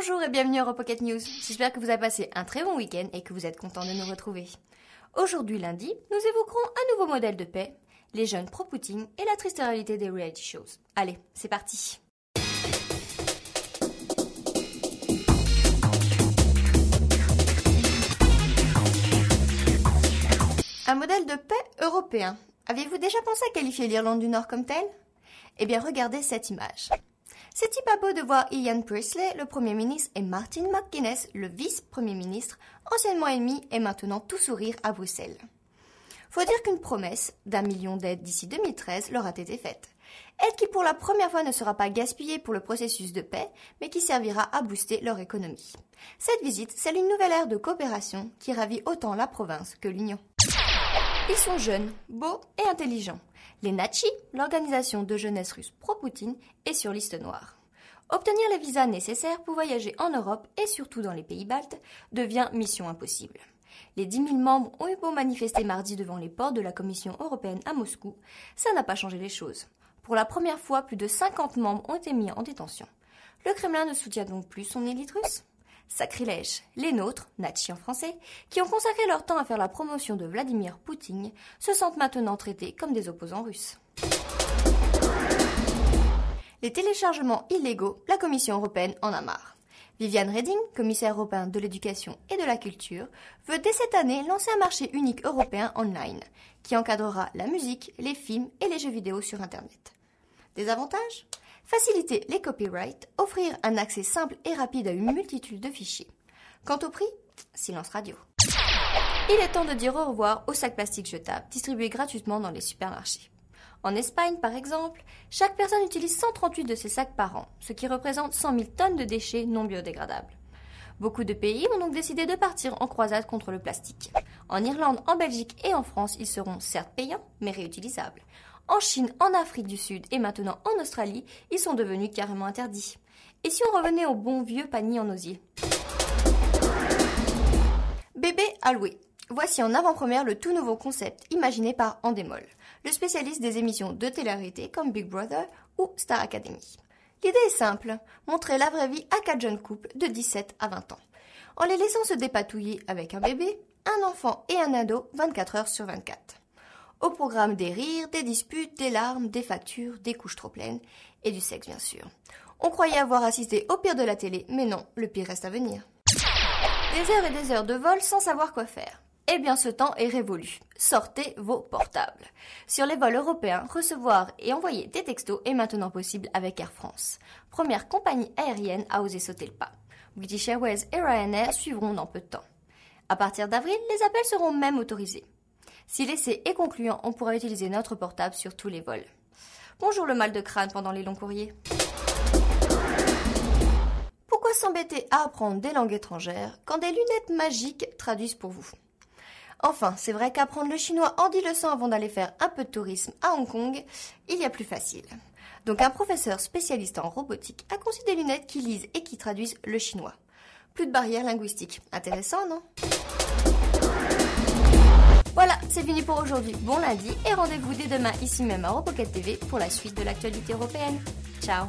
Bonjour et bienvenue à Europocket News. J'espère que vous avez passé un très bon week-end et que vous êtes contents de nous retrouver. Aujourd'hui lundi, nous évoquerons un nouveau modèle de paix, les jeunes pro-Poutine et la triste réalité des reality shows. Allez, c'est parti. Un modèle de paix européen. Aviez-vous déjà pensé à qualifier l'Irlande du Nord comme telle ? Eh bien, regardez cette image. C'est si pas beau de voir Ian Priestley, le Premier ministre, et Martin McGuinness, le vice-premier ministre, anciennement ennemis et maintenant tout sourire à Bruxelles. Faut dire qu'une promesse d'1 million d'aides d'ici 2013 leur a été faite. Aide qui pour la première fois ne sera pas gaspillée pour le processus de paix, mais qui servira à booster leur économie. Cette visite scelle une nouvelle ère de coopération qui ravit autant la province que l'Union. Ils sont jeunes, beaux et intelligents. Les Nachi, l'organisation de jeunesse russe pro-Poutine, est sur liste noire. Obtenir les visas nécessaires pour voyager en Europe et surtout dans les pays baltes devient mission impossible. Les 10 000 membres ont eu beau manifester mardi devant les portes de la Commission européenne à Moscou, ça n'a pas changé les choses. Pour la première fois, plus de 50 membres ont été mis en détention. Le Kremlin ne soutient donc plus son élite russe ? Sacrilège. Les nôtres, Nachi en français, qui ont consacré leur temps à faire la promotion de Vladimir Poutine, se sentent maintenant traités comme des opposants russes. Les téléchargements illégaux, la Commission européenne en a marre. Viviane Reding, commissaire européen de l'éducation et de la culture, veut dès cette année lancer un marché unique européen online, qui encadrera la musique, les films et les jeux vidéo sur Internet. Des avantages ? Faciliter les copyrights, offrir un accès simple et rapide à une multitude de fichiers. Quant au prix, silence radio. Il est temps de dire au revoir aux sacs plastiques jetables distribués gratuitement dans les supermarchés. En Espagne, par exemple, chaque personne utilise 138 de ces sacs par an, ce qui représente 100 000 tonnes de déchets non biodégradables. Beaucoup de pays ont donc décidé de partir en croisade contre le plastique. En Irlande, en Belgique et en France, ils seront certes payants, mais réutilisables. En Chine, en Afrique du Sud et maintenant en Australie, ils sont devenus carrément interdits. Et si on revenait au bon vieux panier en osier ? Bébé à louer. Voici en avant-première le tout nouveau concept imaginé par Endemol, le spécialiste des émissions de télé-réalité comme Big Brother ou Star Academy. L'idée est simple, montrer la vraie vie à 4 jeunes couples de 17 à 20 ans, en les laissant se dépatouiller avec un bébé, un enfant et un ado 24 heures sur 24. Au programme des rires, des disputes, des larmes, des factures, des couches trop pleines et du sexe bien sûr. On croyait avoir assisté au pire de la télé, mais non, le pire reste à venir. Des heures et des heures de vol sans savoir quoi faire. Eh bien ce temps est révolu. Sortez vos portables. Sur les vols européens, recevoir et envoyer des textos est maintenant possible avec Air France. Première compagnie aérienne à oser sauter le pas. British Airways et Ryanair suivront dans peu de temps. À partir d'avril, les appels seront même autorisés. Si l'essai est concluant, on pourra utiliser notre portable sur tous les vols. Bonjour le mal de crâne pendant les longs courriers. Pourquoi s'embêter à apprendre des langues étrangères quand des lunettes magiques traduisent pour vous ? Enfin, c'est vrai qu'apprendre le chinois en 10 leçons avant d'aller faire un peu de tourisme à Hong Kong, il y a plus facile. Donc un professeur spécialiste en robotique a conçu des lunettes qui lisent et qui traduisent le chinois. Plus de barrières linguistiques. Intéressant, non ? Voilà, c'est fini pour aujourd'hui. Bon lundi et rendez-vous dès demain ici même à Europocket TV pour la suite de l'actualité européenne. Ciao.